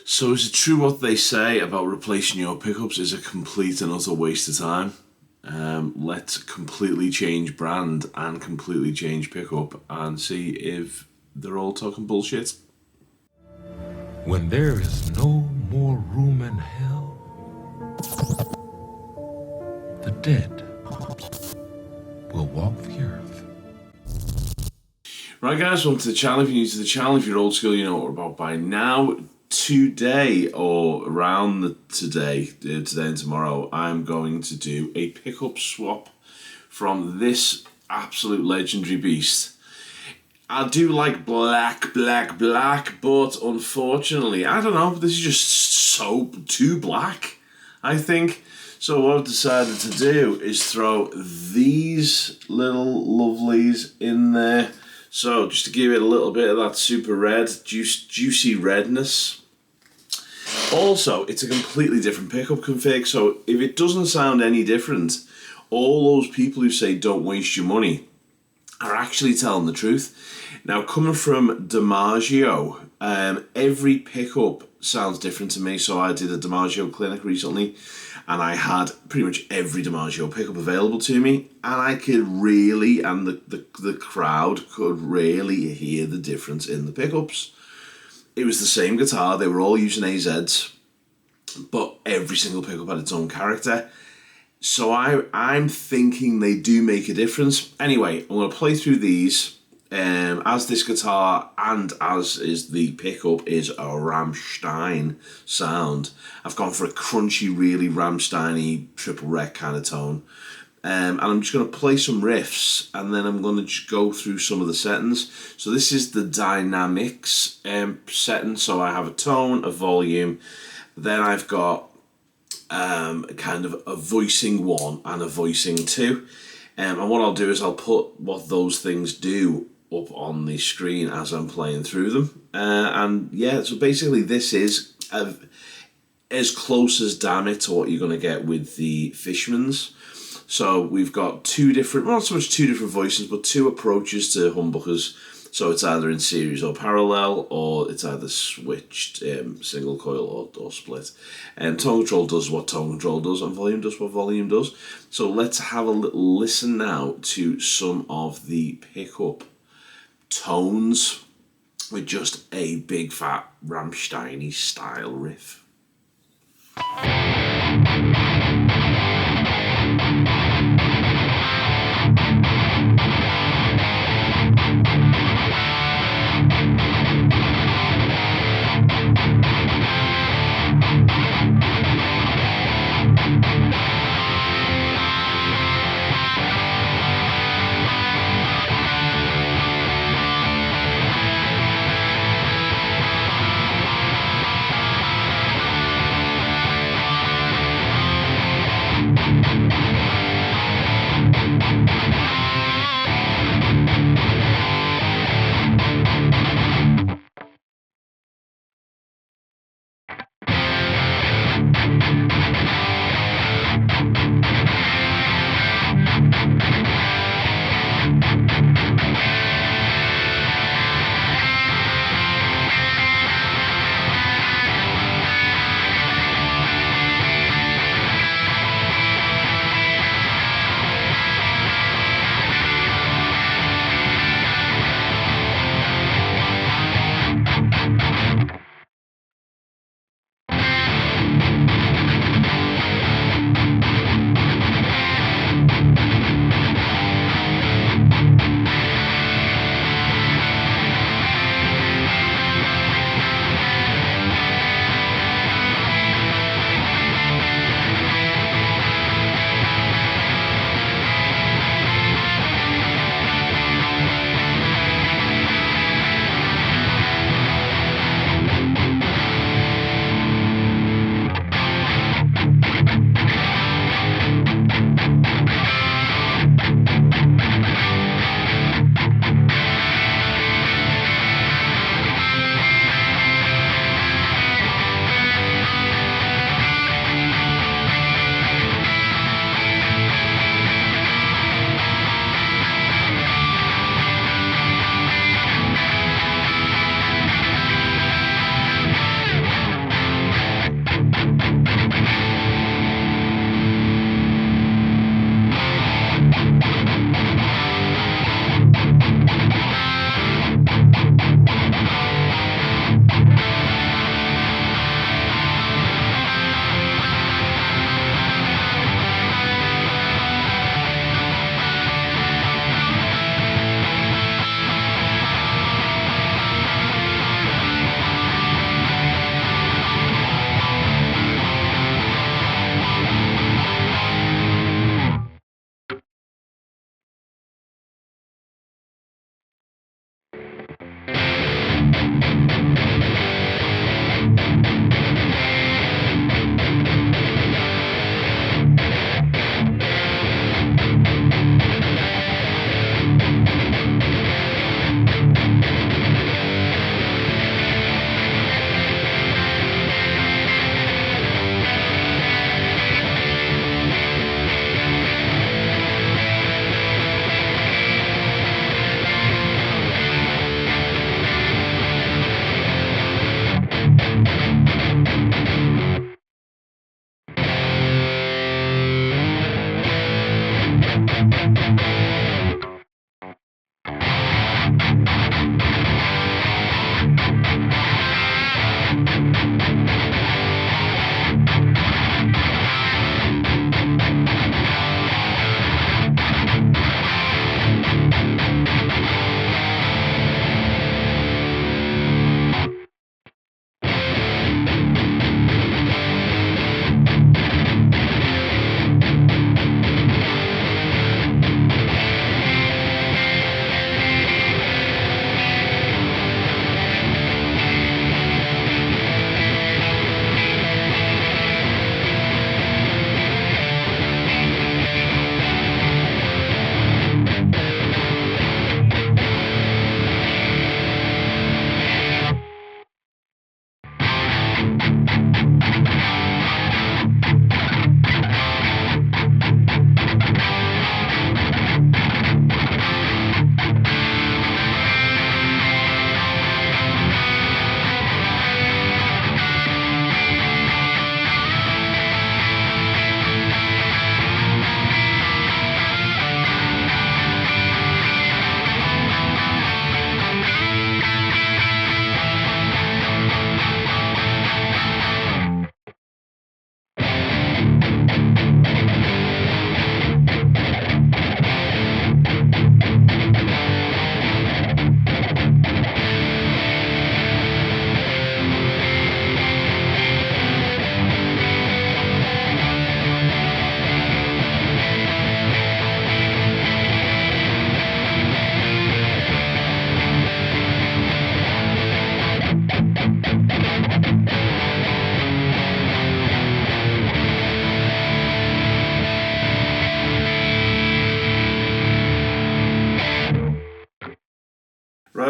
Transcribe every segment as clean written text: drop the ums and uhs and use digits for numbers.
So is it true what they say about replacing your pickups is a complete and utter waste of time? Let's completely change brand and completely change pickup and see if they're all talking bullshit. When there is no more room in hell, the dead will walk the earth. Right guys, welcome to the channel. If you're new to the channel, if you're old school, you know what we're about by now. Today, or around today and tomorrow, I'm going to do a pickup swap from this absolute legendary beast. I do like black, but unfortunately, I don't know, this is just so too black, I think. So what I've decided to do is throw these little lovelies in there. So just to give it a little bit of that super red, juicy redness. Also, it's a completely different pickup config, so if it doesn't sound any different, all those people who say don't waste your money are actually telling the truth. Now, coming from DiMaggio, every pickup sounds different to me, so I did a DiMaggio clinic recently, and I had pretty much every DiMaggio pickup available to me, and I could really, and the crowd could really hear the difference in the pickups. It was the same guitar, they were all using AZs, but every single pickup had its own character. So I'm thinking they do make a difference. Anyway, I'm going to play through these. As this guitar and as is the pickup is a RAMMSTEIN sound. I've gone for a crunchy, really RAMMSTEIN-y triple rec kind of tone. And I'm just going to play some riffs and then I'm going to just go through some of the settings. So this is the dynamics setting. So I have a tone, a volume, then I've got kind of a voicing 1 and a voicing 2. And what I'll do is I'll put what those things do up on the screen as I'm playing through them. And yeah, so basically this is as close as damn it to what you're going to get with the Fishmans. So we've got two different, well, not so much two different voices, but two approaches to humbuckers. So it's either in series or parallel, or it's either switched single coil or split. And tone control does what tone control does, and volume does what volume does. So let's have a little listen now to some of the pickup tones with just a big fat RAMMSTEIN-y style riff.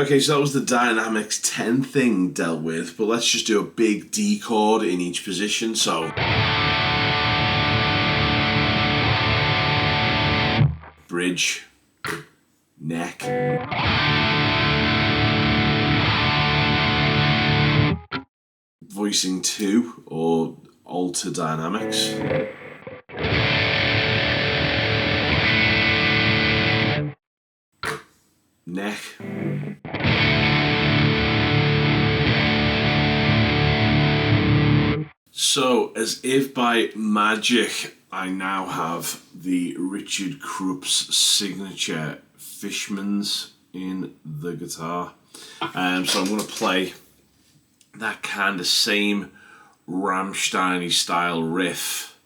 Okay, so that was the Dynamics 10 thing dealt with, but let's just do a big D chord in each position. So bridge, neck, voicing 2 or alter dynamics, neck, so as if by magic I now have the Richard Krupp's signature Fishmans in the guitar. So I'm going to play that kind of same RAMMSTEIN style riff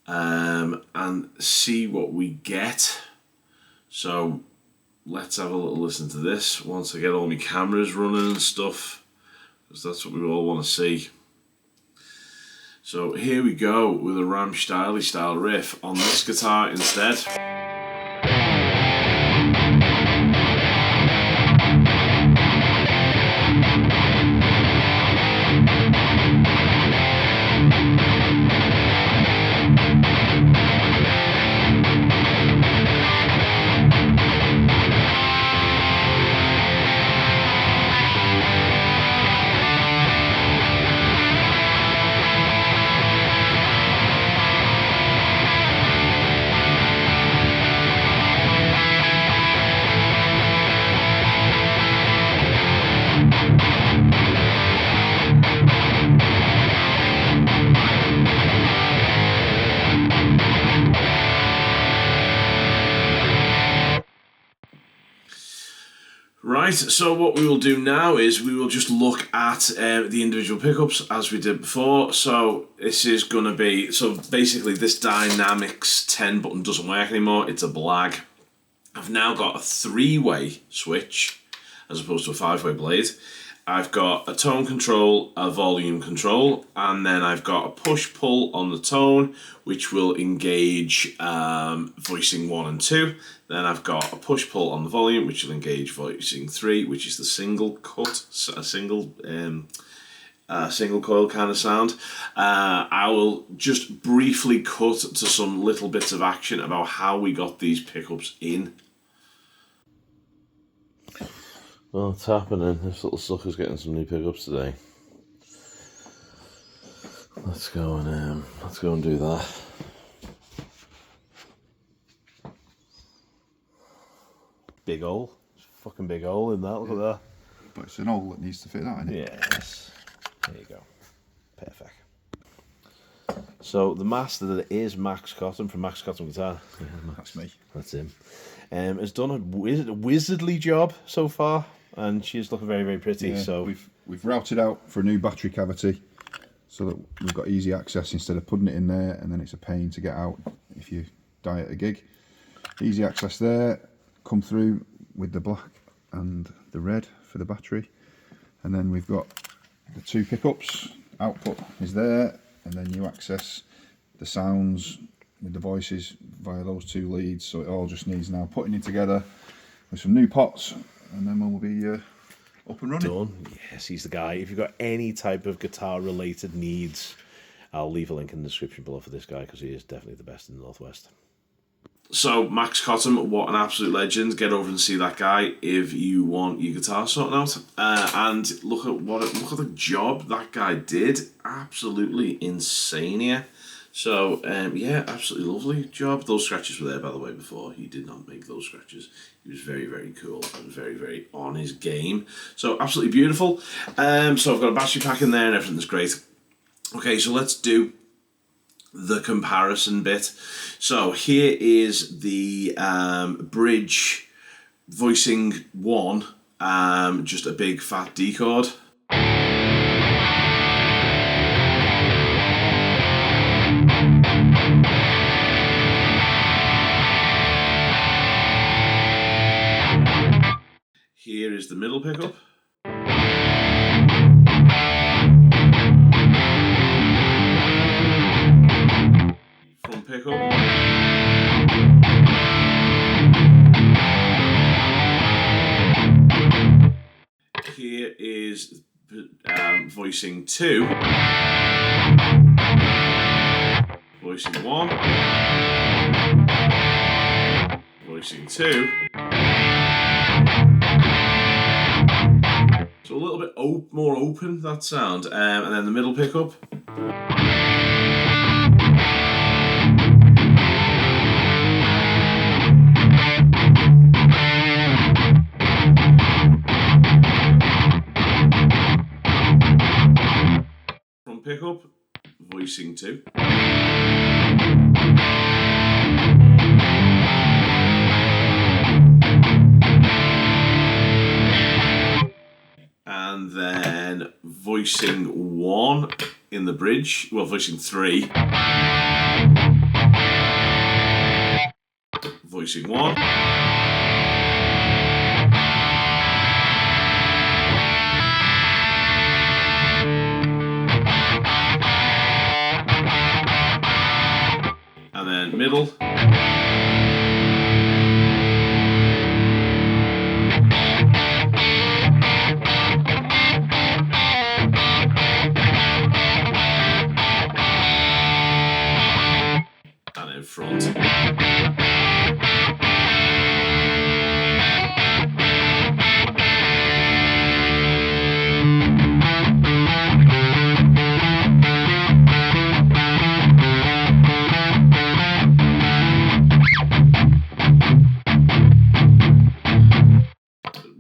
and see what we get. So let's have a little listen to this once I get all my cameras running and stuff, because that's what we all want to see. So here we go with a RAMMSTEIN style riff on this guitar instead. Right, so what we will do now is we will just look at the individual pickups as we did before. So this is going to be, so basically this Dynamics 10 button doesn't work anymore, it's a blag. I've now got a 3-way switch as opposed to a 5-way blade. I've got a tone control, a volume control, and then I've got a push-pull on the tone, which will engage voicing 1 and 2. Then I've got a push-pull on the volume, which will engage voicing 3, which is the single cut, a single coil kind of sound. I will just briefly cut to some little bits of action about how we got these pickups in. Well, it's happening. This little sucker's getting some new pickups today. Let's go and do that. Big hole. Fucking big hole in that. Look at that. But it's an hole that needs to fit that, isn't it? Yes. There you go. Perfect. So the master that is Max Cotton from Max Cotton Guitar. That's me. That's him. Has done a wizardly job so far, and she's looking very, very pretty. Yeah, so we've routed out for a new battery cavity, so that we've got easy access instead of putting it in there, and then it's a pain to get out if you die at a gig. Easy access there. Come through with the black and the red for the battery, and then we've got the 2 pickups. Output is there, and then you access the sounds with the voices via those 2 leads. So it all just needs now putting it together with some new pots, and then we'll be up and running. Done. Yes, he's the guy. If you've got any type of guitar related needs, I'll leave a link in the description below for this guy, because he is definitely the best in the Northwest. So Max Cotton, what an absolute legend. Get over and see that guy if you want your guitar sorted out. And look at the job that guy did. Absolutely insane here. So yeah, absolutely lovely job. Those scratches were there, by the way, before. He did not make those scratches. He was very, very cool and very, very on his game. So absolutely beautiful. So I've got a battery pack in there and everything's great. Okay, so let's do the comparison bit. So here is the bridge voicing 1, just a big fat D chord. Here is the middle pickup. Front pickup. voicing 2, voicing 1, voicing 2. So a little bit more open, that sound, and then the middle pickup. Front pickup, voicing 2. And then voicing 1 in the bridge, well, voicing 3. Voicing 1. And then middle. And in front.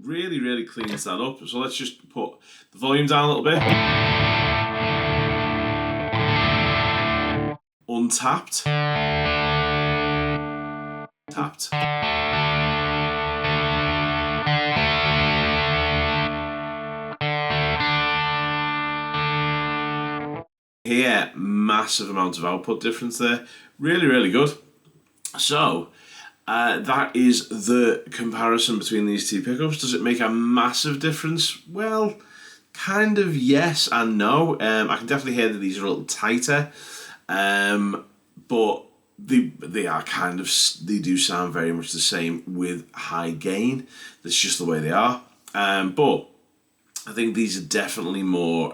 Really cleans that up. So let's just put the volume down a little bit. Untapped. Tapped. Here, massive amount of output difference there. Really good. So, that is the comparison between these two pickups. Does it make a massive difference? Well, kind of yes and no. I can definitely hear that these are a little tighter, but they are kind of, they do sound very much the same with high gain. That's just the way they are. But I think these are definitely more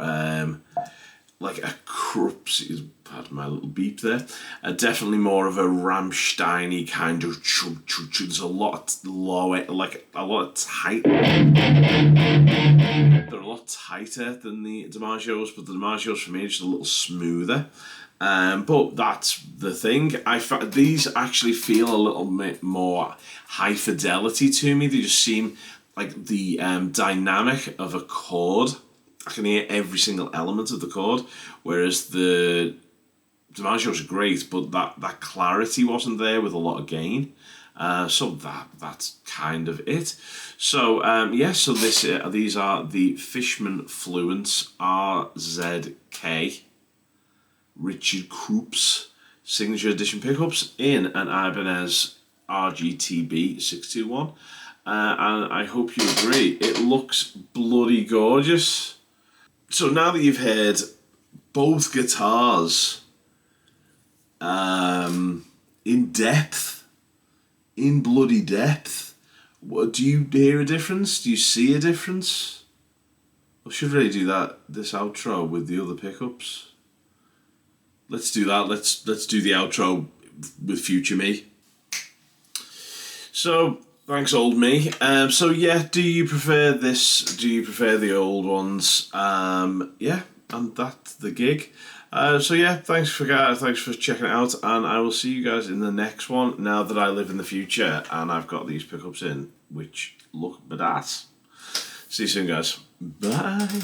like a Krups, pardon my little beep there, definitely more of a RAMMSTEIN-y kind of there's a lot lower, like a lot tight. They're a lot tighter than the DiMaggios, but the DiMaggios for me are just a little smoother. But that's the thing. These actually feel a little bit more high fidelity to me. They just seem like the dynamic of a chord. I can hear every single element of the chord, whereas the DiMaggios are great, but that clarity wasn't there with a lot of gain. So that's kind of it. So yeah, so these are the Fishman Fluence RZK Richard Krups signature edition pickups in an Ibanez RGTB621. And I hope you agree, it looks bloody gorgeous. So now that you've heard both guitars in depth, in bloody depth, do you hear a difference? Do you see a difference? I should really do this outro with the other pickups. Let's do that. Let's do the outro with future me. So thanks, old me. So yeah, do you prefer this? Do you prefer the old ones? Yeah, and that's the gig. So yeah, thanks for checking it out, and I will see you guys in the next one. Now that I live in the future and I've got these pickups in, which look badass. See you soon, guys. Bye.